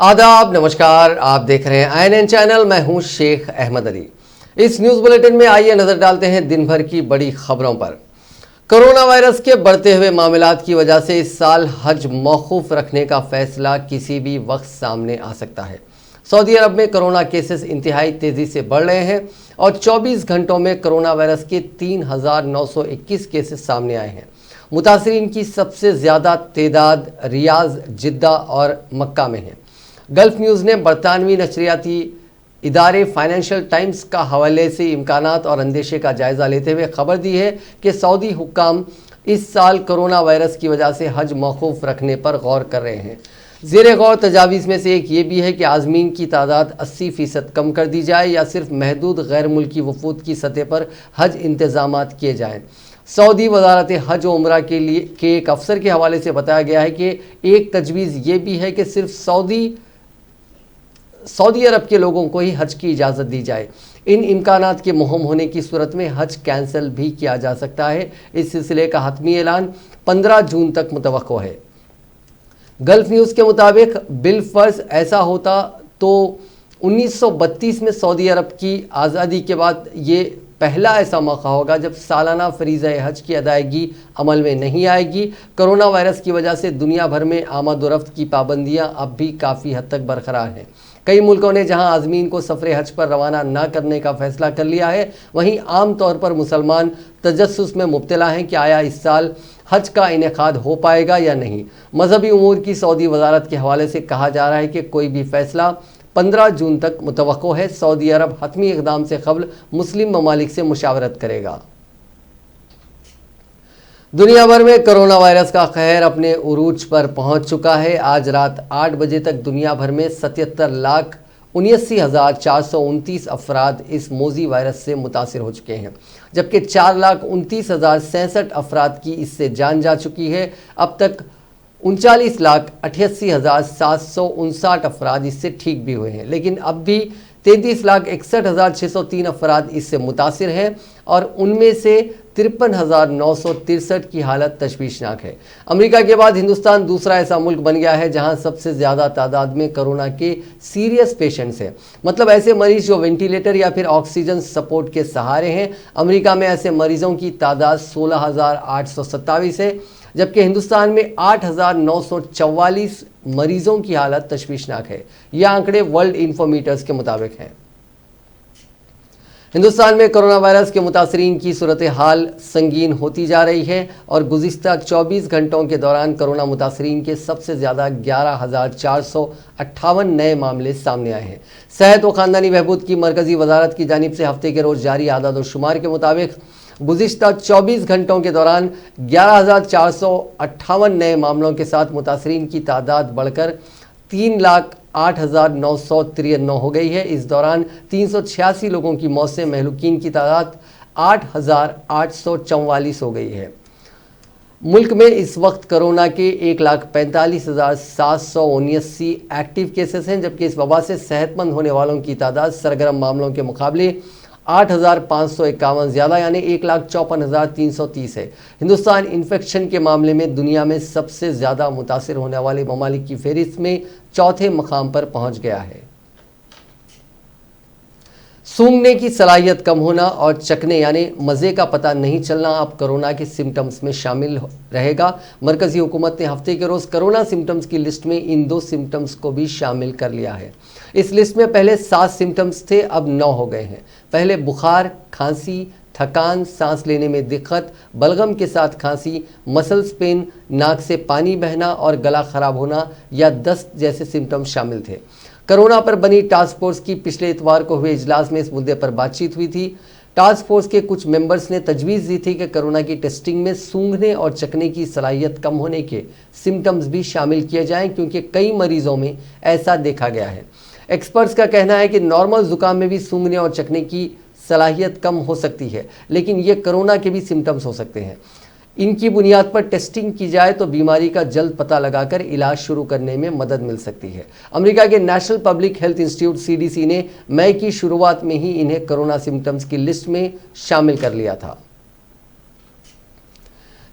आदाब, नमस्कार। आप देख रहे हैं INN चैनल। मैं हूं शेख अहमद अली। इस न्यूज बुलेटिन में आइए नजर डालते हैं दिन भर की बड़ी खबरों पर। कोरोना वायरस के बढ़ते हुए मामलात की वजह से इस साल हज मौकूफ रखने का फैसला किसी भी वक्त सामने आ सकता है। सऊदी अरब में कोरोना केसेस इंतहाई तेजी से बढ़ रहे हैं और 24 घंटों में कोरोना वायरस के 3,921 केसेस सामने आए हैं। मुतासरीन की सबसे ज़्यादा तादाद रियाज, जिद्दा और मक्का में है। गल्फ न्यूज़ ने बरतानवी नशरियाती इदारे फाइनेंशियल टाइम्स का हवाले से इम्कानात और अंदेशे का जायज़ा लेते हुए खबर दी है कि सऊदी हुक्काम इस साल कोरोना वायरस की वजह से हज मौकूफ़ रखने पर गौर कर रहे हैं। ज़ेर गौर तजावीज़ में से एक ये भी है कि आज़मीन की तादाद 80% कम कर दी जाए या सिर्फ महदूद गैर मुल्की वफूद की सतह पर हज इंतज़ामात किए जाएँ। सऊदी वजारत हज व उम्रा के एक अफसर के हवाले से बताया गया है कि एक तजवीज़ ये भी है कि सिर्फ सऊदी अरब के लोगों को ही हज की इजाज़त दी जाए। इन इम्कानात के मुहम होने की सूरत में हज कैंसिल भी किया जा सकता है। इस सिलसिले का हतमी ऐलान 15 जून तक मुतवक्को है। गल्फ न्यूज़ के मुताबिक बिलफर्ज ऐसा होता तो 1932 में सऊदी अरब की आज़ादी के बाद ये पहला ऐसा मौका होगा जब सालाना फरीज़ा हज की अदायगी अमल में नहीं आएगी। कोरोना वायरस की वजह से दुनिया भर में आमद व रफ्त की पाबंदियां अब भी काफ़ी हद तक बरकरार हैं। कई मुल्कों ने जहां आज़मीन को सफ़र हज पर रवाना न करने का फ़ैसला कर लिया है, वहीं आम तौर पर मुसलमान तजस्सुस में मुब्तला हैं कि आया इस साल हज का इनेकाद हो पाएगा या नहीं। मजहबी उमूर की सऊदी वजारत के हवाले से कहा जा रहा है कि कोई भी फ़ैसला 15 जून तक मुतवक्को है। सऊदी अरब हतमी इक़दाम से क़ब्ल मुस्लिम ममालिक से मुशावरत करेगा। दुनिया भर में कोरोना वायरस का कहर अपने उरूज पर पहुंच चुका है। आज रात 8 बजे तक दुनिया भर में 77,79,429 अफराद इस मोजी वायरस से मुतासिर हो चुके हैं, जबकि 4,29,067 अफराद की इससे जान जा चुकी है। अब तक 39,88,759 अफराद इससे ठीक भी हुए हैं, लेकिन अब भी 33,61,603 अफराद इससे मुतासिर हैं और उनमें से 53,963 की हालत तशवीशनाक है। अमेरिका के बाद हिंदुस्तान दूसरा ऐसा मुल्क बन गया है जहां सबसे ज़्यादा तादाद में कोरोना के सीरियस पेशेंट्स हैं, मतलब ऐसे मरीज जो वेंटिलेटर या फिर ऑक्सीजन सपोर्ट के सहारे हैं। अमेरिका में ऐसे मरीजों की तादाद 16,827 है, जबकि हिंदुस्तान में 8,944 मरीजों की हालत तशवीशनाक है। ये आंकड़े वर्ल्ड इन्फोमीटर्स के मुताबिक हैं। हिंदुस्तान में कोरोना वायरस के मुतासरीन की सूरत हाल संगीन होती जा रही है और गुज़िश्ता 24 घंटों के दौरान कोरोना मुतासरीन के सबसे ज़्यादा 11,458 नए मामले सामने आए हैं। सेहत व ख़ानदानी बहबूद की मरकज़ी वजारत की जानिब से हफ्ते के रोज़ जारी आदाद व शुमार के मुताबिक गुज़िश्ता 24 घंटों के दौरान 11,458 नए मामलों के साथ मुतासरीन की तादाद बढ़कर 3,08,993 हो गई है। इस दौरान 386 लोगों की मौत से महलूकीन की तादाद 8,844 हो गई है। मुल्क में इस वक्त कोरोना के 1,45,779 एक्टिव केसेस हैं, जबकि इस वबा से सेहतमंद होने वालों की तादाद सरगर्म मामलों के मुकाबले 8,551 ज़्यादा यानी 1,54,330 है। हिंदुस्तान इन्फेक्शन के मामले में दुनिया में सबसे ज़्यादा मुतासिर होने वाले ममालिक की फहरिस्त में चौथे मकाम पर पहुंच गया है। सूंघने की सलाहियत कम होना और चखने यानी मज़े का पता नहीं चलना अब कोरोना के सिम्टम्स में शामिल रहेगा। मरकज़ी हुकूमत ने हफ्ते के रोज़ कोरोना सिम्टम्स की लिस्ट में इन 2 सिम्टम्स को भी शामिल कर लिया है। इस लिस्ट में पहले 7 सिम्टम्स थे, अब 9 हो गए हैं। पहले बुखार, खांसी, थकान, सांस लेने में दिक्कत, बलगम के साथ खांसी, मसल्स पेन, नाक से पानी बहना और गला ख़राब होना या दस्त जैसे सिम्टम्स शामिल थे। कोरोना पर बनी टास्क फोर्स की पिछले इतवार को हुए इजलास में इस मुद्दे पर बातचीत हुई थी। टास्क फोर्स के कुछ मेंबर्स ने तजवीज़ दी थी कि कोरोना की टेस्टिंग में सूंघने और चखने की सलाहियत कम होने के सिम्टम्स भी शामिल किए जाएं, क्योंकि कई मरीजों में ऐसा देखा गया है। एक्सपर्ट्स का कहना है कि नॉर्मल जुकाम में भी सूंघने और चखने की सलाहियत कम हो सकती है, लेकिन ये कोरोना के भी सिम्टम्स हो सकते हैं। इनकी बुनियाद पर टेस्टिंग की जाए तो बीमारी का जल्द पता लगाकर इलाज शुरू करने में मदद मिल सकती है। अमेरिका के national public health institute CDC ने मई की शुरुआत में ही इन्हें कोरोना सिम्टम्स की लिस्ट में शामिल कर लिया था।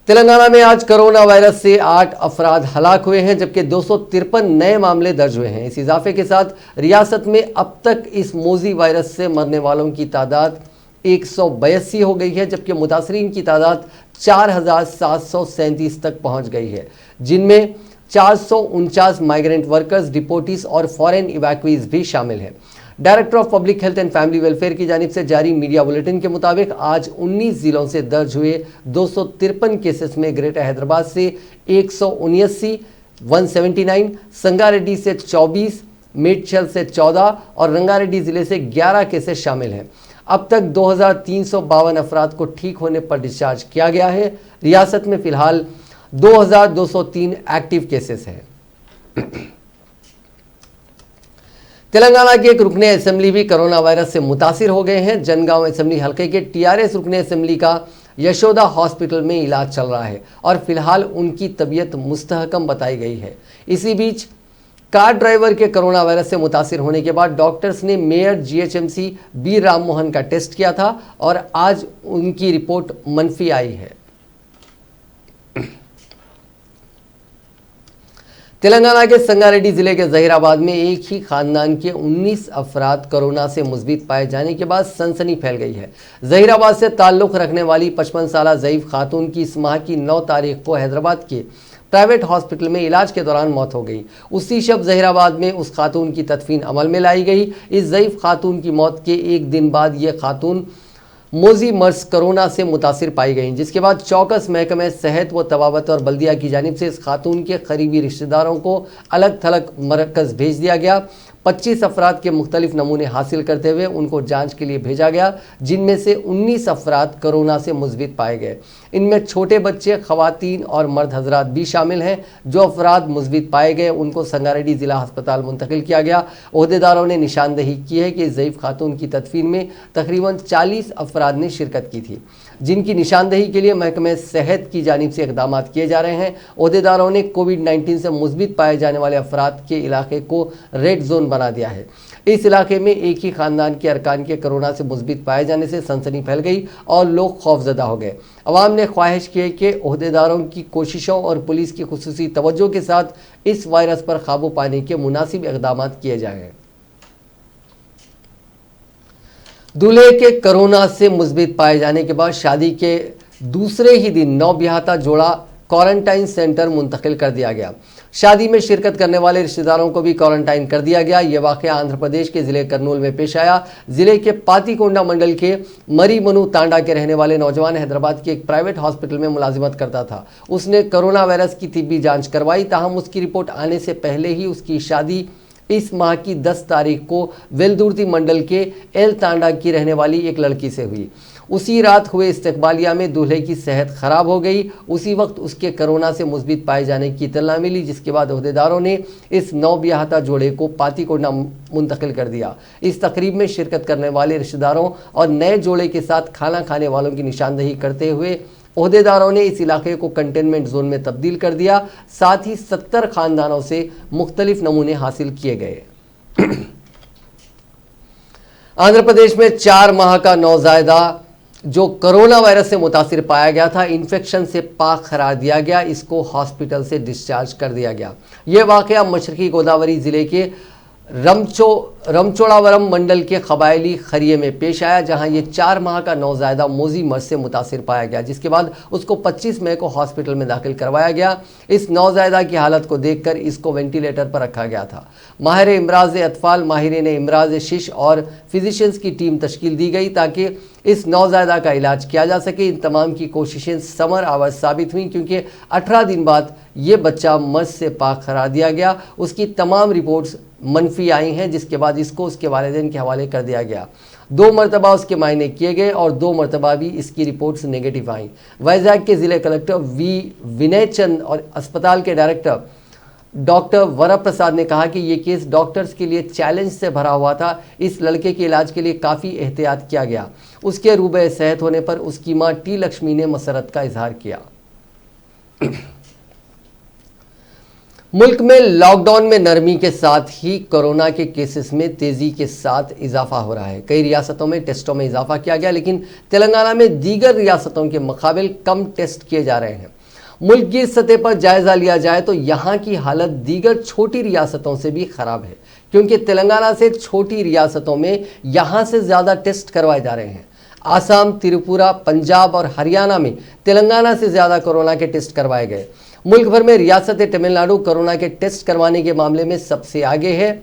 तेलंगाना में आज कोरोना वायरस से 8 अफराद हलाक हुए हैं, जबकि 253 नए मामले दर्ज हुए हैं। इस इजाफे के साथ रियासत में अब तक इस मोजी वायरस से मरने वालों की तादाद 182 हो गई है, जबकि मुतासरीन की तादाद 4737 तक पहुंच गई है, जिनमें 449 माइग्रेंट वर्कर्स, डिपोटीज और फॉरेन इवैक्यूज भी शामिल हैं। Director of public health and family welfare की जानिब से जारी मीडिया बुलेटिन के मुताबिक आज 19 जिलों से दर्ज हुए 253 केसेस में ग्रेटर हैदराबाद से 179, संगारेड्डी से 24, मेडचल से 14 और रंगारेड्डी जिले से 11 केसेस शामिल हैं। अब तक 2352 अफराद को ठीक होने पर डिस्चार्ज किया गया है। रियासत में फिलहाल 2203 एक्टिव केसेस हैं। तेलंगाना के एक रुकने असेंबली भी कोरोना वायरस से मुतासिर हो गए हैं। जनगांव असेंबली हल्के के टीआरएस रुकने असेंबली का यशोदा हॉस्पिटल में इलाज चल रहा है और फिलहाल उनकी तबीयत मुस्तहकम बताई गई है। इसी बीच कार ड्राइवर के कोरोना वायरस से मुतासिर होने के बाद डॉक्टर्स ने mayor GHMC B Ram Mohan का टेस्ट किया था और आज उनकी रिपोर्ट मनफी आई है। तेलंगाना के संगारेड्डी जिले के जहीराबाद में एक ही खानदान के 19 अफराद कोरोना से मुस्बित पाए जाने के बाद सनसनी फैल गई है। जहीराबाद से ताल्लुक़ रखने वाली 55 साला ज़ईफ़ खातून की इस माह की 9 तारीख को हैदराबाद के प्राइवेट हॉस्पिटल में इलाज के दौरान मौत हो गई। उसी शब जहीराबाद में उस खातून की तदफीन अमल में लाई गई। इस ज़ईफ़ खातून की मौत के एक दिन बाद ये खातून मोजी मर्स कोरोना से मुतासिर पाई गई, जिसके बाद चौकस महकमे सेहत व तबाबत और बल्दिया की जानिब से इस खातून के करीबी रिश्तेदारों को अलग थलग मरकज़ भेज दिया गया। 25 अफराद के मुख्तलिफ नमूने हासिल करते हुए उनको जांच के लिए भेजा गया, जिनमें से 19 अफराद कोरोना से मुस्बित पाए गए। इनमें छोटे बच्चे, खवातीन और मर्द हजरात भी शामिल हैं। जो अफराद मुस्बित पाए गए उनको संगारेड्डी ज़िला अस्पताल मुंतकिल किया गया। ओहदेदारों ने निशानदही की है कि इस ज़ईफ़ खातून की तदफीन में तकरीबन 40 अफराद ने शिरकत की थी, जिनकी निशानदही के लिए महकमे सेहत की जानिब से इक़दाम किए जा रहे हैं। ओहदेदारों ने कोविड-19 से मुस्बित पाए जाने वाले अफराद के इलाके को रेड जोन बना दिया है। इस इलाके में एक ही खानदान के अरकान के कोरोना से मुस्बित पाए जाने से सनसनी फैल गई और लोग खौफजदा हो गए। अवाम ने ख्वाहिश की है कि ओहदेदारों की कोशिशों और पुलिस की खुसूसी तवज्जो के साथ इस वायरस पर काबू पाने के मुनासिब इक़दाम किए जाएं। दूल्हे के कोरोना से मुस्बित पाए जाने के बाद शादी के दूसरे ही दिन नौबियाहता जोड़ा क्वारंटाइन सेंटर मुंतकिल कर दिया गया। शादी में शिरकत करने वाले रिश्तेदारों को भी क्वारंटाइन कर दिया गया। यह वाक़या आंध्र प्रदेश के ज़िले कर्नूल में पेश आया। ज़िले के पातीकोंडा मंडल के मरीमनु तांडा के रहने वाले नौजवान हैदराबाद के एक प्राइवेट हॉस्पिटल में मुलाजिमत करता था। उसने कोरोना वायरस की तिब्बी जाँच करवाई, ताहम उसकी रिपोर्ट आने से पहले ही उसकी शादी इस माह की 10 तारीख को वेलदुर्ती मंडल के एल तांडा की रहने वाली एक लड़की से हुई। उसी रात हुए इस्तकबालिया में दूल्हे की सेहत खराब हो गई। उसी वक्त उसके कोरोना से मुस्बित पाए जाने की इत्तला मिली, जिसके बाद ओहदेदारों ने इस नौबियाहता जोड़े को पातीकोंडा मुंतकिल कर दिया। इस तकरीब में शिरकत करने वाले रिश्तेदारों और नए जोड़े के साथ खाना खाने वालों की निशानदही करते हुए ओहदेदारों ने इस इलाके को कंटेनमेंट जोन में तब्दील कर दिया। साथ ही 70 खानदानों से मुख्तलिफ नमूने हासिल किए गए। आंध्र प्रदेश में 4 माह का नौजायदा जो कोरोना वायरस से मुतासिर पाया गया था, इन्फेक्शन से पाक करार दिया गया। इसको हॉस्पिटल से डिस्चार्ज कर दिया गया। यह वाक़या मशरकी गोदावरी ज़िले के रमचोड़ावरम मंडल के कबायली खरिये में पेश आया, जहां ये 4 माह का नौजायदा मोजी मर्स से मुतासिर पाया गया, जिसके बाद उसको 25 मई को हॉस्पिटल में दाखिल करवाया गया। इस नौजायदा की हालत को देखकर इसको वेंटिलेटर पर रखा गया था। माहिर इमराज अतफाल, माहिरीन इमराज शिश और फिजिशियंस की टीम तश्कील दी गई ताकि इस नौजायदा का इलाज किया जा सके। इन तमाम की कोशिशें समर आवर साबित हुई, क्योंकि 18 दिन बाद ये बच्चा मर्स से पाक करार दिया गया। उसकी तमाम रिपोर्ट्स मनफी आई हैं, जिसके बाद इसको उसके वालिदैन के हवाले कर दिया गया। 2 मरतबा उसके मायने किए गए और 2 मरतबा भी इसकी रिपोर्ट्स नेगेटिव आई। वैजाग के ज़िले कलेक्टर विनय चंद और अस्पताल के डायरेक्टर डॉक्टर वरप्रसाद ने कहा कि ये केस डॉक्टर्स के लिए चैलेंज से भरा हुआ था। इस लड़के के इलाज के लिए काफ़ी एहतियात किया गया। उसके रूबे सेहत होने पर उसकी मां टी लक्ष्मी ने मसरत का इजहार किया। मुल्क में लॉकडाउन में नरमी के साथ ही कोरोना के केसेस में तेज़ी के साथ इजाफा हो रहा है। कई रियासतों में टेस्टों में इजाफा किया गया, लेकिन तेलंगाना में दीगर रियासतों के मुकाबिल कम टेस्ट किए जा रहे हैं। मुल्क की सतह पर जायजा लिया जाए तो यहाँ की हालत दीगर छोटी रियासतों से भी खराब है, क्योंकि तेलंगाना से छोटी रियासतों में यहाँ से ज़्यादा टेस्ट करवाए जा रहे हैं। आसाम, त्रिपुरा, पंजाब और हरियाणा में तेलंगाना से ज़्यादा कोरोना के टेस्ट करवाए गए। मुल्क भर में रियासत तमिलनाडु कोरोना के टेस्ट करवाने के मामले में सबसे आगे है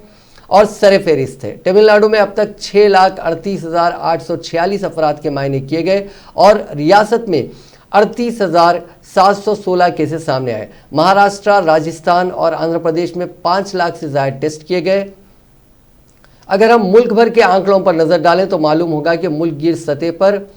और सरफहरिस्त है। तमिलनाडु में अब तक 6,38,846 अफराद के मायने किए गए और रियासत में 38,716 केसेस सामने आए। महाराष्ट्र, राजस्थान और आंध्र प्रदेश में 5 लाख से ज्यादा टेस्ट किए गए। अगर हम मुल्क भर के आंकड़ों पर नजर डालें तो मालूम होगा कि मुल्क गिर सतह पर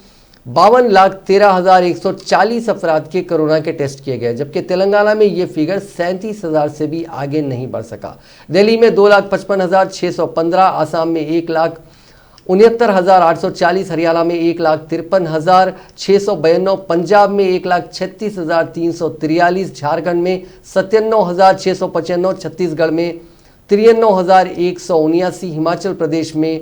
52,13,140 अफराद के कोरोना के टेस्ट किए गए, जबकि तेलंगाना में ये फिगर 37,000 से भी आगे नहीं बढ़ सका। दिल्ली में 2,55,615, आसाम में 1,69,840, हरियाणा में 1,53,692, पंजाब में 1,36,343, झारखंड में 97,695, छत्तीसगढ़ में 93,179,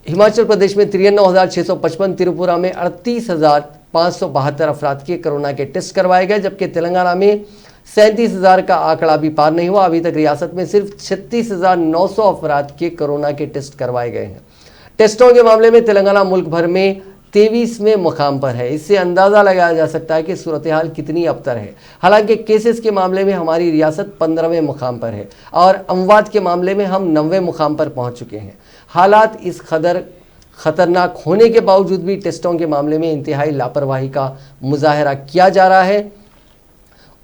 हिमाचल प्रदेश में 93,655, त्रिपुरा में 38,572 अफराद के कोरोना के टेस्ट करवाए गए, जबकि तेलंगाना में 37,000 का आंकड़ा भी पार नहीं हुआ। अभी तक रियासत में सिर्फ 36,900 अफराद के कोरोना के टेस्ट करवाए गए हैं। टेस्टों के मामले में तेलंगाना मुल्क भर में 23वें मुकाम पर है। इससे अंदाजा लगाया जा सकता है कि सूरत हाल कितनी अबतर है। हालांकि केसेस के मामले में हमारी रियासत 15वें मुकाम पर है और अमवात के मामले में हम 9वें मुकाम पर पहुंच चुके हैं। हालात इस कदर खतरनाक होने के बावजूद भी टेस्टों के मामले में इंतहाई लापरवाही का मुजाहरा किया जा रहा है।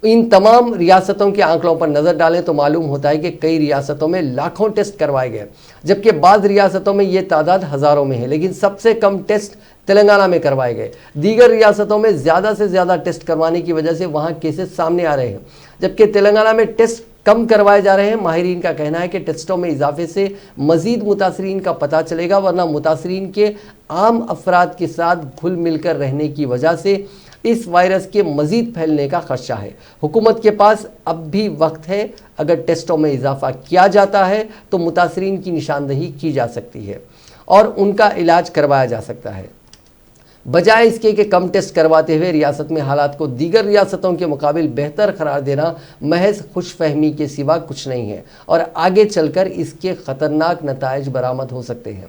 इन तमाम रियासतों के आंकड़ों पर नजर डालें तो मालूम होता है कि कई रियासतों में लाखों टेस्ट करवाए गए, जबकि बाद रियासतों में ये तादाद हजारों में है, लेकिन सबसे कम टेस्ट तेलंगाना में करवाए गए। दीगर रियासतों में ज़्यादा से ज़्यादा टेस्ट करवाने की वजह से वहाँ केसेस सामने आ रहे हैं, जबकि तेलंगाना में टेस्ट कम करवाए जा रहे हैं। माहिरीन का कहना है कि टेस्टों में इजाफे से मजीद मुतासरीन का पता चलेगा, वरना मुतासरीन के आम अफराद के साथ घुल मिलकर रहने की वजह से इस वायरस के मजीद फैलने का खदशा है। हुकूमत के पास अब भी वक्त है। अगर टेस्टों में इजाफा किया जाता है तो मुतासरीन की निशानदही की जा सकती है और उनका इलाज करवाया जा सकता है, बजाय इसके कि कम टेस्ट करवाते हुए रियासत में हालात को दीगर रियासतों के मुकाबिल बेहतर करार देना महज खुशफहमी के सिवा कुछ नहीं है और आगे चलकर इसके खतरनाक नताइज बरामद हो सकते हैं।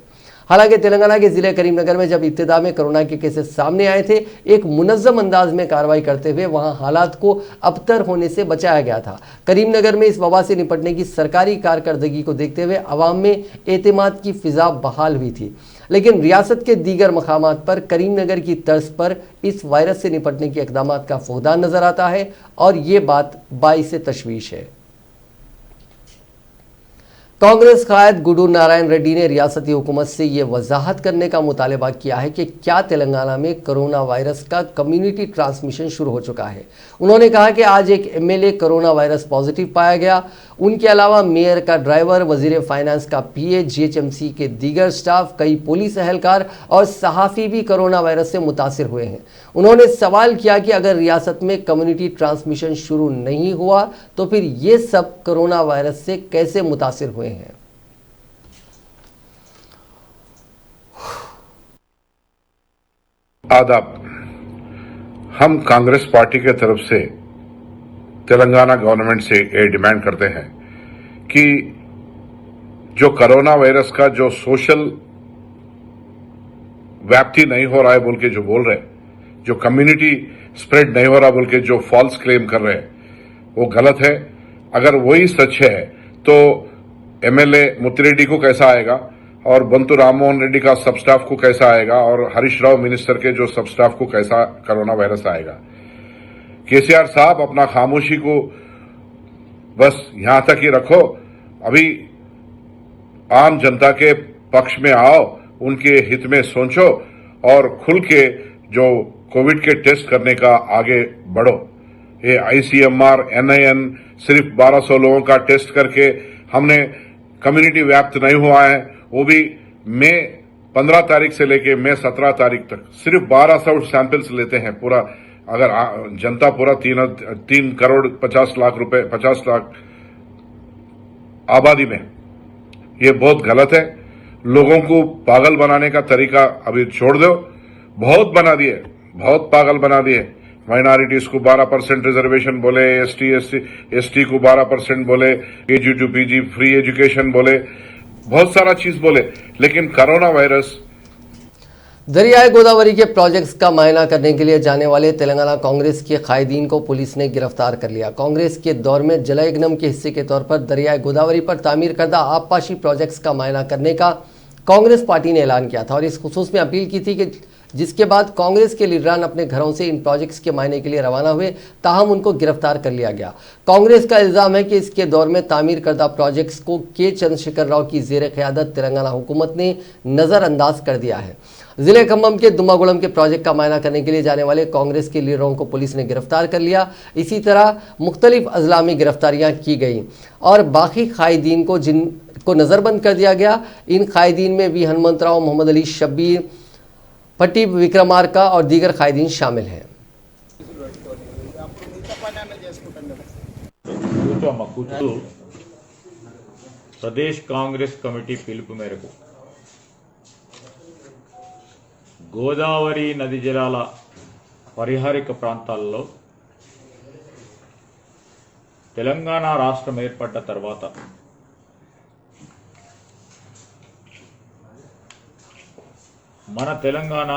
हालांकि तेलंगाना के ज़िले करीमनगर में जब इब्तिदा में कोरोना के केसेस सामने आए थे, एक मुनज़्ज़म अंदाज में कार्रवाई करते हुए वहां हालात को अबतर होने से बचाया गया था। करीमनगर में इस वबा से निपटने की सरकारी कारकर्दगी को देखते हुए अवाम में एतमाद की फिजा बहाल हुई थी, लेकिन रियासत के दीगर मकामात पर करीमनगर की तर्ज पर इस वायरस से निपटने के इक़दाम का फुक़दान नज़र आता है और ये बात बाइस तशवीश है। कांग्रेस कायद गुडू नारायण रेड्डी ने रियासती हुकूमत से ये वजाहत करने का मुतालबा किया है कि क्या तेलंगाना में कोरोना वायरस का कम्युनिटी ट्रांसमिशन शुरू हो चुका है। उन्होंने कहा कि आज एक एमएलए कोरोना वायरस पॉजिटिव पाया गया। उनके अलावा मेयर का ड्राइवर, वजीर फाइनेंस का पीए, जीएचएमसी के दीगर स्टाफ, कई पुलिस एहलकार और सहाफ़ी भी कोरोना वायरस से मुतासिर हुए हैं। उन्होंने सवाल किया कि अगर रियासत में कम्युनिटी ट्रांसमिशन शुरू नहीं हुआ तो फिर ये सब कोरोना वायरस से कैसे मुतासिर हुए हैं। आदाब। हम कांग्रेस पार्टी के तरफ से तेलंगाना गवर्नमेंट से ये डिमांड करते हैं कि जो कोरोना वायरस का जो सोशल व्याप्ति नहीं हो रहा है बोल के जो बोल रहे हैं, जो कम्युनिटी स्प्रेड नहीं हो रहा बोल के जो फॉल्स क्लेम कर रहे हैं, वो गलत है। अगर वही सच है तो एमएलए मुत्तिरेड्डी को कैसा आएगा और बंतु राममोहन रेड्डी का सब स्टाफ को कैसा आएगा और हरीश राव मिनिस्टर के जो सब स्टाफ को कैसा कोरोना वायरस आएगा। केसीआर साहब अपना खामोशी को बस यहां तक ही रखो। अभी आम जनता के पक्ष में आओ, उनके हित में सोचो और खुल के जो कोविड के टेस्ट करने का आगे बढ़ो। ये आईसीएमआर, एनआईएन सिर्फ 1200 लोगों का टेस्ट करके हमने कम्युनिटी व्याप्त नहीं हुआ है, वो भी मई 15 तारीख से लेके मई 17 तारीख तक सिर्फ 1200 सैंपल्स लेते हैं। पूरा अगर जनता पूरा 3 करोड़ 50 लाख रुपए 50 लाख आबादी में, ये बहुत गलत है। लोगों को पागल बनाने का तरीका अभी छोड़ दो। बहुत बना दिए, बहुत पागल बना दिए। माइनॉरिटीज को 12% रिजर्वेशन बोले, एसटी को 12% बोले, KG to PG free education बोले, बहुत सारा चीज बोले, लेकिन कोरोना वायरस। दरियाए गोदावरी के प्रोजेक्ट्स का मायना करने के लिए जाने वाले तेलंगाना कांग्रेस के कायदीन को पुलिस ने गिरफ्तार कर लिया। कांग्रेस के दौर में जलयज्ञम के हिस्से के तौर पर दरियाए गोदावरी पर तामीर करदा आबपाशी प्रोजेक्ट्स का मायना करने का कांग्रेस पार्टी ने ऐलान किया था और इस खुसूस में अपील की थी कि जिसके बाद कांग्रेस के लीडरान अपने घरों से इन प्रोजेक्ट्स के मायने के लिए रवाना हुए, ताहम उनको गिरफ्तार कर लिया गया। कांग्रेस का इल्जाम है कि इसके दौर में तामीर करदा प्रोजेक्ट्स को के चंद्रशेखर राव की जेर क़यादत तेलंगाना हुकूमत ने नज़रअंदाज कर दिया है। जिले खम्भम के दुम्मागुड़म के प्रोजेक्ट का मायना करने के लिए जाने वाले कांग्रेस के लीडरों को पुलिस ने गिरफ्तार कर लिया। इसी तरह मुख्तलिफ अजला में गिरफ्तारियां की गई और बाकी कायदीन को जिनको नज़रबंद कर दिया गया। इन कायदीन में वी हनुमंतराव, मोहम्मद अली शब्बीर, पट्टी विक्रमार्का और दीगर कायदीन शामिल हैं। ప్రదేశ్ కాంగ్రెస్ కమిటీ పిలుపు మేరకు గోదావరి నది జలాల పరిహారిక ప్రాంతాల్లో తెలంగాణ రాష్ట్రం ఏర్పడ్డ తర్వాత మన తెలంగాణ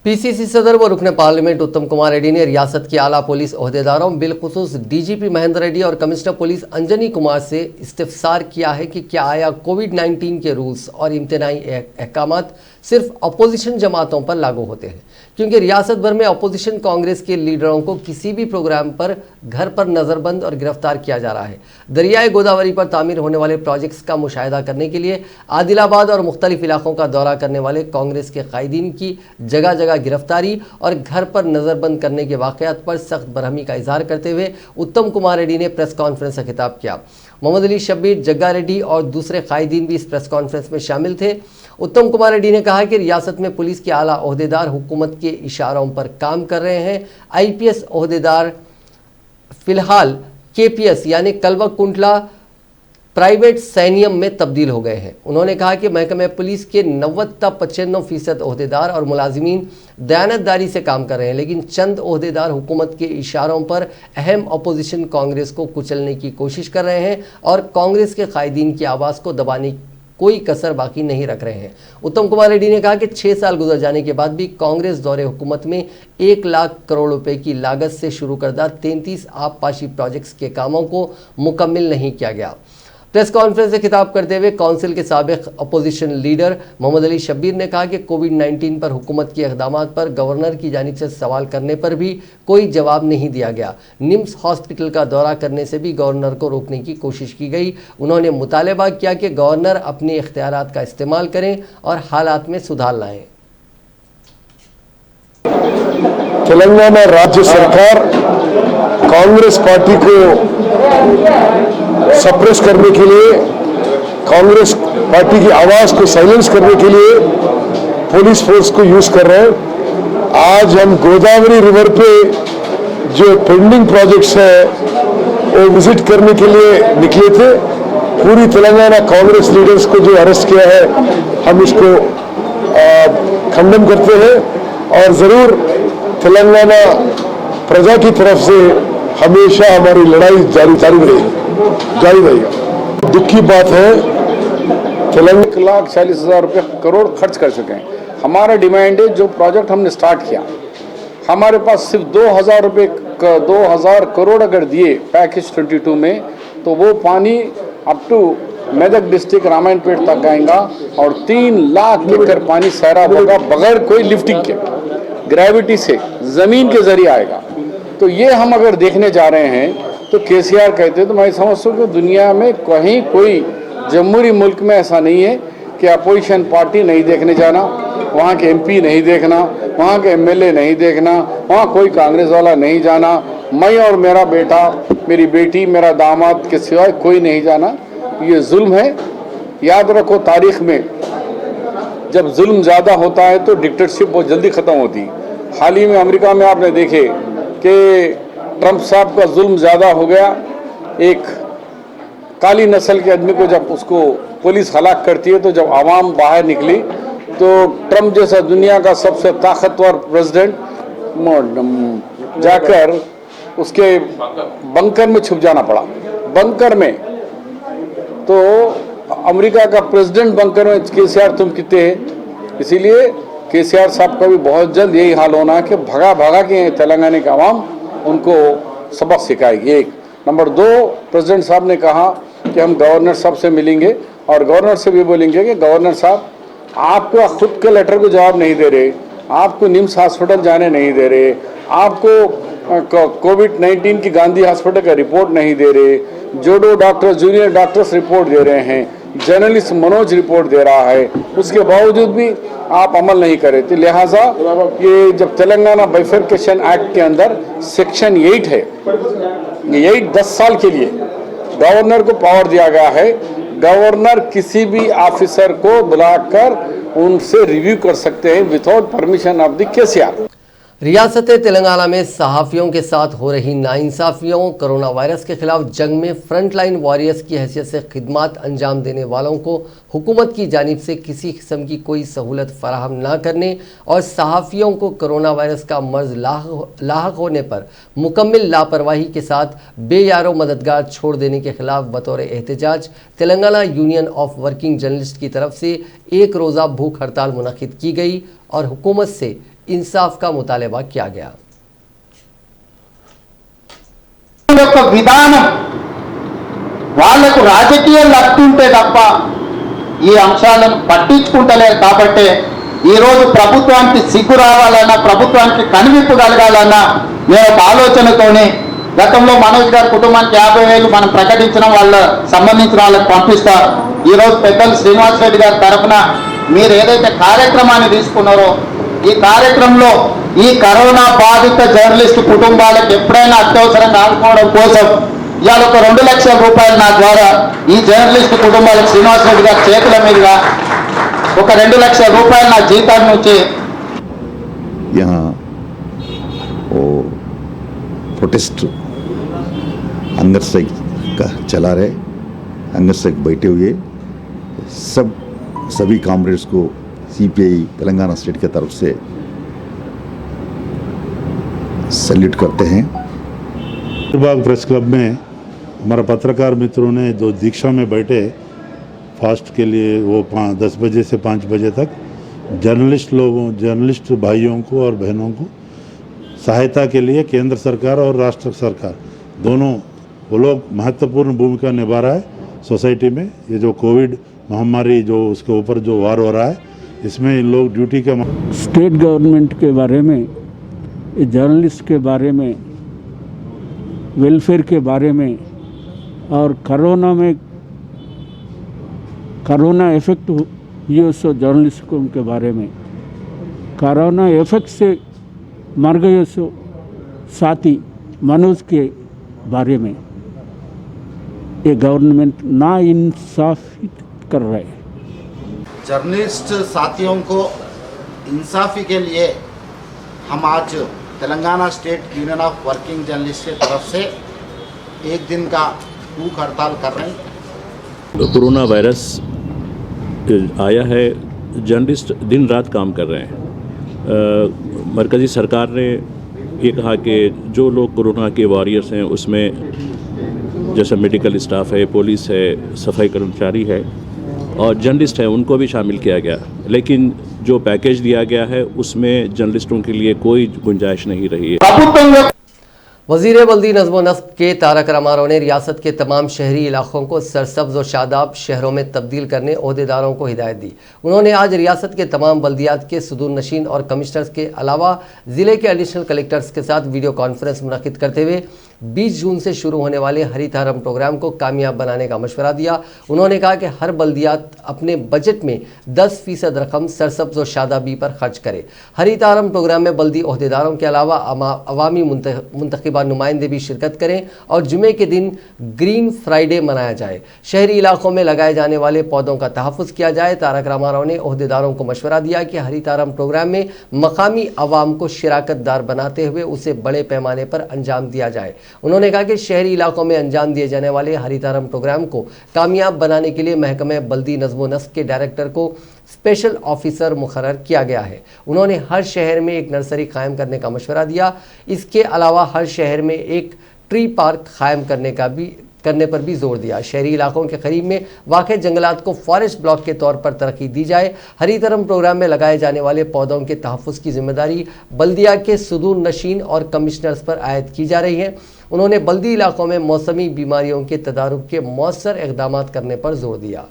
पीसीसी सदर व रुकने पार्लियामेंट उत्तम कुमार रेड्डी ने रियासत के आला पुलिस ओहदेदारों बिलखुसूस डीजीपी महेंद्र रेड्डी और कमिश्नर पुलिस अंजनी कुमार से इस्तिफसार किया है कि क्या आया कोविड-19 के रूल्स और इम्तनाई अहकामात सिर्फ अपोजिशन जमातों पर लागू होते हैं, क्योंकि रियासत भर में अपोजिशन कांग्रेस के लीडरों को किसी भी प्रोग्राम पर घर पर नज़रबंद और गिरफ्तार किया जा रहा है। दरियाए गोदावरी पर तामीर होने वाले प्रोजेक्ट्स का मुशाहिदा करने के लिए आदिलाबाद और मुख्तलिफ इलाकों का दौरा करने वाले कांग्रेस के कायदीन की जगह जगह गिरफ्तारी और घर पर नज़रबंद करने के वाक़यात पर सख्त बरहमी का इजहार करते हुए उत्तम कुमार रेड्डी ने प्रेस कॉन्फ्रेंस का खिताब किया। मोहम्मद अली शब्बीर, जग्गा रेड्डी और दूसरे कायदीन भी इस प्रेस कॉन्फ्रेंस में शामिल थे। उत्तम कुमार रेड्डी ने कहा कि रियासत में पुलिस के आला ओहदेदार हुकूमत के इशारों पर काम कर रहे हैं। आईपीएस ओहदेदार फिलहाल केपीएस यानी कलवा कुंटला प्राइवेट सैनियम में तब्दील हो गए हैं। उन्होंने कहा कि महकमे पुलिस के 90-95% ओहदेदार और मुलाजिमीन दयानतदारी से काम कर रहे हैं, लेकिन चंद ओहदेदार हुकूमत के इशारों पर अहम अपोजिशन कांग्रेस को कुचलने की कोशिश कर रहे हैं और कांग्रेस के कायदीन की आवाज़ को दबाने कोई कसर बाकी नहीं रख रहे हैं। उत्तम कुमार रेड्डी ने कहा कि 6 साल गुजर जाने के बाद भी कांग्रेस दौरे हुकूमत में 1 लाख करोड़ रुपए की लागत से शुरू करदा 33 आबपाशी प्रोजेक्ट्स के कामों को मुकम्मल नहीं किया गया। प्रेस कॉन्फ्रेंस से खिताब करते हुए काउंसिल के साबिक अपोजिशन लीडर मोहम्मद अली शब्बीर ने कहा कि कोविड-19 पर हुकूमत के इक़दामात पर गवर्नर की जानिब से सवाल करने पर भी कोई जवाब नहीं दिया गया। निम्स हॉस्पिटल का दौरा करने से भी गवर्नर को रोकने की कोशिश की गई। उन्होंने मुतालबा किया कि गवर्नर अपने इख्तियारात का इस्तेमाल करें और हालात में सुधार लाएं। तेलंगाना राज्य सरकार कांग्रेस पार्टी को सप्रेस करने के लिए, कांग्रेस पार्टी की आवाज को साइलेंस करने के लिए पुलिस फोर्स को यूज कर रहे हैं। आज हम गोदावरी रिवर पे जो पेंडिंग प्रोजेक्ट्स है वो विजिट करने के लिए निकले थे। पूरी तेलंगाना कांग्रेस लीडर्स को जो अरेस्ट किया है हम इसको खंडन करते हैं और जरूर तेलंगाना प्रजा की तरफ से हमेशा हमारी लड़ाई जारी रहेगा। दुख की बात है तेलंगाना 1,40,000 रुपये करोड़ खर्च कर चुके हैं। हमारा डिमांड है जो प्रोजेक्ट हमने स्टार्ट किया, हमारे पास सिर्फ 2,000 करोड़ अगर दिए पैकेज 22 में तो वो पानी अप टू मेदक डिस्ट्रिक्ट रामायणपेट तक आएगा और 3 लाख एकड़ पानी सैराब होगा बगैर कोई लिफ्टिंग के, ग्रेविटी से जमीन के जरिए आएगा। तो ये हम अगर देखने जा रहे हैं तो केसीआर कहते हैं तो मैं समझता हूँ कि दुनिया में कहीं कोई जमहूरी मुल्क में ऐसा नहीं है कि अपोजिशन पार्टी नहीं देखने जाना, वहाँ के एमपी नहीं देखना, वहाँ के एमएलए नहीं देखना, वहाँ कोई कांग्रेस वाला नहीं जाना, मैं और मेरा बेटा, मेरी बेटी, मेरा दामाद के सिवाय कोई नहीं जाना। ये जुल्म है। याद रखो तारीख में जब जुल्म ज़्यादा होता है तो डिक्टेटरशिप बहुत जल्दी ख़त्म होती है। हाल ही में अमेरिका में आपने देखे कि ट्रंप साहब का जुल्म ज़्यादा हो गया। एक काली नस्ल के आदमी को जब उसको पुलिस हलाक करती है तो जब आवाम बाहर निकली तो ट्रंप जैसा दुनिया का सबसे ताकतवर प्रेसिडेंट जाकर उसके बंकर में छुप जाना पड़ा। बंकर में तो अमेरिका का प्रेसिडेंट बंकर में केसीआर तुम कितने हैं, इसीलिए केसीआर साहब का भी बहुत जल्द यही हाल होना है कि भगा भगा के तेलंगाना के आवाम उनको सबक सिखाएगी। एक नंबर 2, प्रेसिडेंट साहब ने कहा कि हम गवर्नर साहब से मिलेंगे और गवर्नर से भी बोलेंगे कि गवर्नर साहब आपको खुद के लेटर को जवाब नहीं दे रहे, आपको निम्स हॉस्पिटल जाने नहीं दे रहे, आपको कोविड-19 की गांधी हॉस्पिटल का रिपोर्ट नहीं दे रहे, जोडो डॉक्टर जूनियर डॉक्टर्स रिपोर्ट दे रहे हैं, जर्नलिस्ट मनोज रिपोर्ट दे रहा है, उसके बावजूद भी आप अमल नहीं कर रहे थे। लिहाजा ये जब तेलंगाना बाइफरकेशन एक्ट के अंदर सेक्शन 8 है, ये 8 10 साल के लिए गवर्नर को पावर दिया गया है। गवर्नर किसी भी ऑफिसर को बुलाकर उनसे रिव्यू कर सकते हैं without permission of the KCR. रियासत तेलंगाना में सहाफ़ियों के साथ हो रही नाइंसाफ़ियों, कोरोना वायरस के खिलाफ जंग में फ्रंटलाइन वॉरियर्स की हैसियत से खिदमत अंजाम देने वालों को हुकूमत की जानिब से किसी किस्म की कोई सहूलत फराहम न करने और सहाफ़ियों को कोरोना वायरस का मर्ज लाहक होने पर मुकम्मल लापरवाही के साथ बेयारो मददगार छोड़ देने के खिलाफ बतौर एहतजाज Telangana union of working journalist की तरफ से एक रोज़ा भूख हड़ताल मुनक़िद की गई और हुकूमत से इंसाफ का मुतालबा किया गया। విధానం వాళ్లకు రాజకీయ లబ్ధి ఉంటే తప్ప ఈ అంశాలను పట్టించుకుంటలేరు కాబట్టి ఈ రోజు ప్రభుత్వానికి సిగ్గు రావాలన్నా, ప్రభుత్వానికి కనువిప్పు కలగాలన్నా నేను ఒక ఆలోచనతోనే గతంలో మనోజ్ గారి కుటుంబానికి 50,000 మనం ప్రకటించడం వాళ్ళ సంబంధించిన వాళ్ళకి పంపిస్తా. ఈ రోజు పెద్దలు శ్రీనివాస్ రెడ్డి గారి తరఫున మీరు ఏదైతే కార్యక్రమాన్ని తీసుకున్నారో ఈ కార్యక్రమంలో ఈ కరోనా బాధిత జర్నలిస్ట్ కుటుంబాలకు ఎప్పుడైనా అత్యవసరంగా ఆదుకోవడం కోసం ఇవాళ ఒక 2 లక్షల రూపాయలు నా ద్వారా ఈ జర్నలిస్ట్ కుటుంబాలకు శ్రీనివాస్ రెడ్డి గారి చేతుల మీదుగా ఒక 2 లక్షల రూపాయలు నా జీతం నుంచి यहाँ वो प्रोटेस्ट हंगर स्ट्राइक का चला रहे, हंगर स्ट्राइक बैठे हुए सभी कॉमरेड्स को सीपीआई तेलंगाना स्टेट की तरफ से सैल्यूट करते हैं। बाग प्रेस क्लब में हमारा पत्रकार मित्रों ने जो दीक्षा में बैठे फास्ट के लिए वो 10 बजे से 5 बजे तक जर्नलिस्ट भाइयों को और बहनों को सहायता के लिए केंद्र सरकार और राष्ट्र सरकार दोनों वो लोग महत्वपूर्ण भूमिका निभा रहा है। सोसाइटी में ये जो कोविड महामारी जो उसके ऊपर जो वार हो रहा है इसमें इन लोग ड्यूटी के स्टेट गवर्नमेंट के बारे में, जर्नलिस्ट के बारे में, वेलफेयर के बारे में और कोरोना इफेक्ट हुए सो जर्नलिस्ट के बारे में, कोरोना इफेक्ट से मर गए सो साथी मनोज के बारे में ये गवर्नमेंट ना इंसाफी कर रहे हैं। जर्नलिस्ट साथियों को इंसाफी के लिए हम आज Telangana state union of working journalist की तरफ से 1 दिन का भूख हड़ताल कर रहे हैं। कोरोना वायरस आया है, जर्नलिस्ट दिन रात काम कर रहे हैं। मरकज़ी सरकार ने ये कहा कि जो लोग कोरोना के वॉरियर्स हैं उसमें जैसे मेडिकल स्टाफ है, पुलिस है, सफाई कर्मचारी है और जर्नलिस्ट है, उनको भी शामिल किया गया। लेकिन जो पैकेज दिया गया है उसमें जर्नलिस्टों के लिए कोई गुंजाइश नहीं रही है। वज़ीर बल्दी नज़्म नस्ब के तारक रामाराव ने रियासत के तमाम शहरी इलाकों को सरसब्ज़ और शादाब शहरों में तब्दील करने ओहदेदारों को हिदायत दी। उन्होंने आज रियासत के तमाम बल्दियात के सुदूर नशीन और कमिश्नर्स के अलावा ज़िले के एडिशनल कलेक्टर्स के साथ वीडियो कॉन्फ्रेंस मुनक़िद करते हुए 20 जून से शुरू होने वाले हरित हरम प्रोग्राम को कामयाब बनाने का मशवरा दिया। उन्होंने कहा कि हर बल्दियात अपने बजट में 10% रकम सरसब्ज़ और शादाबी पर खर्च करे। हरित हरम प्रोग्राम में बल्दी ओहदेदारों के अलावा अवामी मुंतखबा नुमाइंदे भी शिरकत करें और जुमे के दिन ग्रीन फ्राइडे मनाया जाए। शहरी इलाकों में लगाए जाने वाले पौधों का तहफ़्फ़ुज़ किया जाए। तारक रामाराव ने ओहदेदारों को मशवरा दिया कि हरित हरम प्रोग्राम में मकामी अवाम को शिराकत दार बनाते हुए उसे बड़े पैमाने पर अंजाम दिया जाए। उन्होंने कहा कि शहरी इलाकों में अंजाम दिए जाने वाले हरितारम प्रोग्राम को कामयाब बनाने के लिए महकमे बल्दी नज़्म नस्क के डायरेक्टर को स्पेशल ऑफिसर मुकर्रर किया गया है। उन्होंने हर शहर में एक नर्सरी कायम करने का मशवरा दिया। इसके अलावा हर शहर में एक ट्री पार्क कायम करने पर भी जोर दिया। शहरी इलाकों के करीब में वाक़े जंगलात को फॉरेस्ट ब्लॉक के तौर पर तरक्की दी जाए। हरितरम प्रोग्राम में लगाए जाने वाले पौधों के तहफ़्फ़ुज़ की जिम्मेदारी बल्दिया के सुदूर नशीन और कमिश्नर्स पर आयद की जा रही है। उन्होंने बल्दी इलाकों में मौसमी बीमारियों के तदारुक के मौसर इक़दाम करने पर जोर दिया।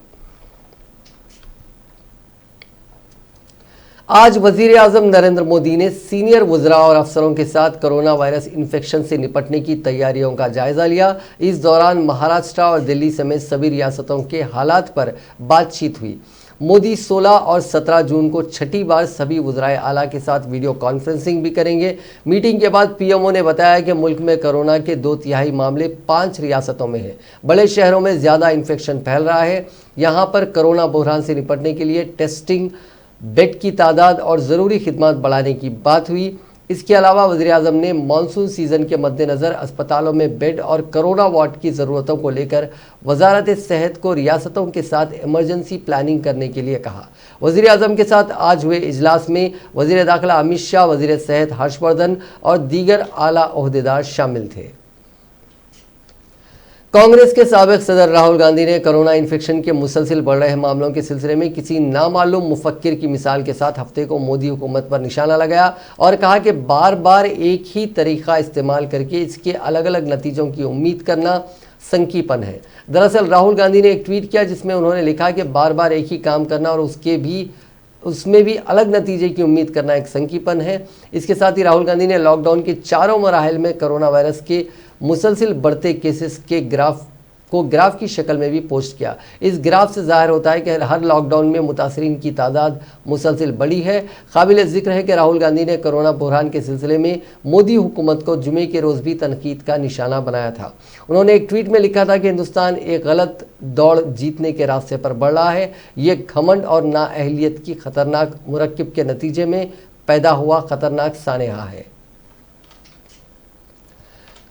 आज वज़ीर आज़म नरेंद्र मोदी ने सीनियर वज़रा और अफसरों के साथ कोरोना वायरस इन्फेक्शन से निपटने की तैयारियों का जायज़ा लिया। इस दौरान महाराष्ट्र और दिल्ली समेत सभी रियासतों के हालात पर बातचीत हुई। मोदी 16 और 17 जून को छठी बार सभी वज़राए आला के साथ वीडियो कॉन्फ्रेंसिंग भी करेंगे। मीटिंग के बाद पीएमओ ने बताया कि मुल्क में कोरोना के 2/3 मामले 5 रियासतों में हैं। बड़े शहरों में ज़्यादा इन्फेक्शन फैल रहा है। यहाँ पर कोरोना बहरान से निपटने के लिए टेस्टिंग, बेड की तादाद और ज़रूरी खिदमत बढ़ाने की बात हुई। इसके अलावा वज़ीर आज़म ने मानसून सीज़न के मद्देनज़र अस्पतालों में बेड और कोरोना वार्ड की ज़रूरतों को लेकर वजारत सेहत को रियासतों के साथ इमरजेंसी प्लानिंग करने के लिए कहा। वज़ीर आज़म के साथ आज हुए इजलास में वज़ीर दाखिला अमित शाह, वज़ीर सेहत हर्षवर्धन और दीगर आला ओहदेदार शामिल थे। कांग्रेस के साबिक सदर राहुल गांधी ने कोरोना इन्फेक्शन के मुसलसिल बढ़ रहे मामलों के सिलसिले में किसी नामालूम मुफक्किर की मिसाल के साथ हफ्ते को मोदी हुकूमत पर निशाना लगाया और कहा कि बार बार एक ही तरीका इस्तेमाल करके इसके अलग अलग नतीजों की उम्मीद करना संकीपन है। दरअसल राहुल गांधी ने एक ट्वीट किया जिसमें उन्होंने लिखा कि बार बार एक ही काम करना और उसमें भी अलग नतीजे की उम्मीद करना एक संकीपन है। इसके साथ ही राहुल गांधी ने लॉकडाउन के चारों मराहिल में कोरोना वायरस के मुसलसिल बढ़ते केसेस के ग्राफ की शक्ल में भी पोस्ट किया। इस ग्राफ से जाहिर होता है कि हर लॉकडाउन में मुतासरीन की तादाद मुसलसिल बढ़ी है। काबिल ज़िक्र है कि राहुल गांधी ने कोरोना बहरान के सिलसिले में मोदी हुकूमत को जुमे के रोज़ भी तनकीद का निशाना बनाया था। उन्होंने एक ट्वीट में लिखा था कि हिंदुस्तान एक गलत दौड़ जीतने के रास्ते पर बढ़ रहा है। ये घमंड और नाअहलियत की खतरनाक मुरक्किब के नतीजे में पैदा हुआ खतरनाक सानेहा है।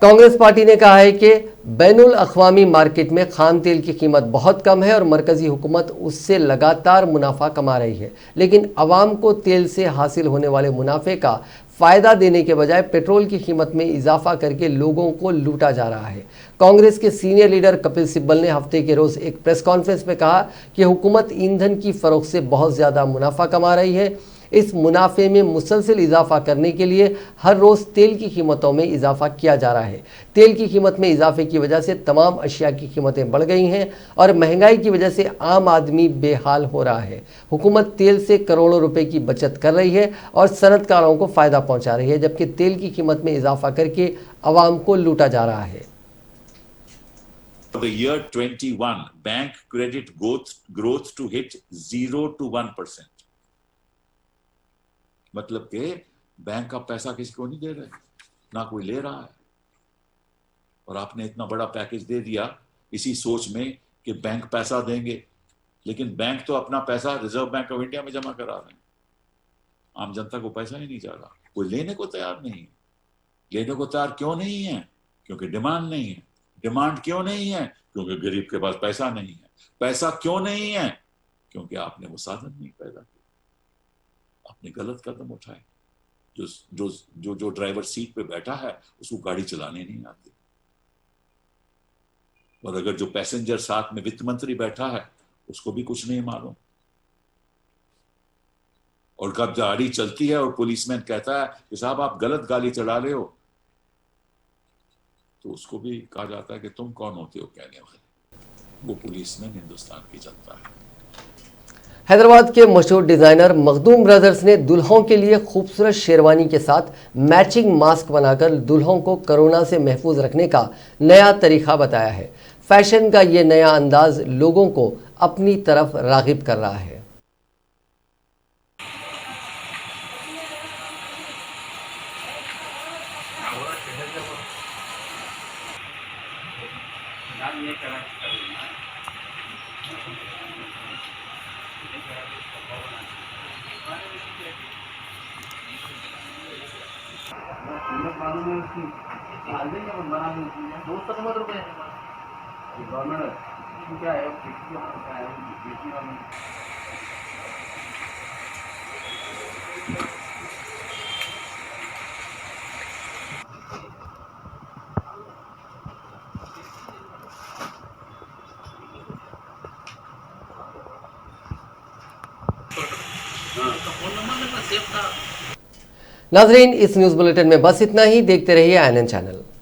कांग्रेस पार्टी ने कहा है कि बैनुल अक़वामी मार्केट में खाम तेल की कीमत बहुत कम है और मरकज़ी हुकूमत उससे लगातार मुनाफा कमा रही है, लेकिन अवाम को तेल से हासिल होने वाले मुनाफे का फ़ायदा देने के बजाय पेट्रोल की कीमत में इजाफा करके लोगों को लूटा जा रहा है। कांग्रेस के सीनियर लीडर कपिल सिब्बल ने हफ्ते के रोज़ एक प्रेस कॉन्फ्रेंस में कहा कि हुकूमत ईंधन की फ़रोख्त से बहुत ज़्यादा मुनाफा कमा रही है। इस मुनाफे में मुसलसिल इजाफा करने के लिए हर रोज़ तेल की कीमतों में इजाफा किया जा रहा है। तेल की कीमत में इजाफे की वजह से तमाम अशिया की कीमतें बढ़ गई हैं और महंगाई की वजह से आम आदमी बेहाल हो रहा है। हुकूमत तेल से करोड़ों रुपए की बचत कर रही है और सनतकारों को फ़ायदा पहुंचा रही है, जबकि तेल की कीमत में इजाफा करके आवाम को लूटा जा रहा है। For the year 21, bank credit growth to hit 0 to 1%. मतलब कि बैंक का पैसा किसी को नहीं दे रहे, ना कोई ले रहा है। और आपने इतना बड़ा पैकेज दे दिया इसी सोच में कि बैंक पैसा देंगे, लेकिन बैंक तो अपना पैसा रिजर्व बैंक ऑफ इंडिया में जमा करा रहे हैं। आम जनता को पैसा ही नहीं जा रहा, कोई लेने को तैयार नहीं है। लेने को तैयार क्यों नहीं है? क्योंकि डिमांड नहीं है। डिमांड क्यों नहीं है? क्योंकि गरीब के पास पैसा नहीं है। पैसा क्यों नहीं है? क्योंकि आपने वो साधन नहीं पैदा किया, आपने गलत कदम उठाए। जो ड्राइवर सीट पे बैठा है उसको गाड़ी चलाने नहीं आती, और अगर जो पैसेंजर साथ में वित्त मंत्री बैठा है उसको भी कुछ नहीं मालूम। और कब गाड़ी चलती है और पुलिसमैन कहता है कि साहब आप गलत गाड़ी चला रहे हो, तो उसको भी कहा जाता है कि तुम कौन होते हो कहने वाले। वो पुलिसमैन हिंदुस्तान की जनता है। हैदराबाद के मशहूर डिज़ाइनर मखदूम ब्रदर्स ने दुल्हों के लिए खूबसूरत शेरवानी के साथ मैचिंग मास्क बनाकर दुल्हों को कोरोना से महफूज रखने का नया तरीका बताया है। फैशन का ये नया अंदाज लोगों को अपनी तरफ राग़िब कर रहा है। नाजरीन, इस न्यूज़ बुलेटिन में बस इतना ही। देखते रहिए INN चैनल।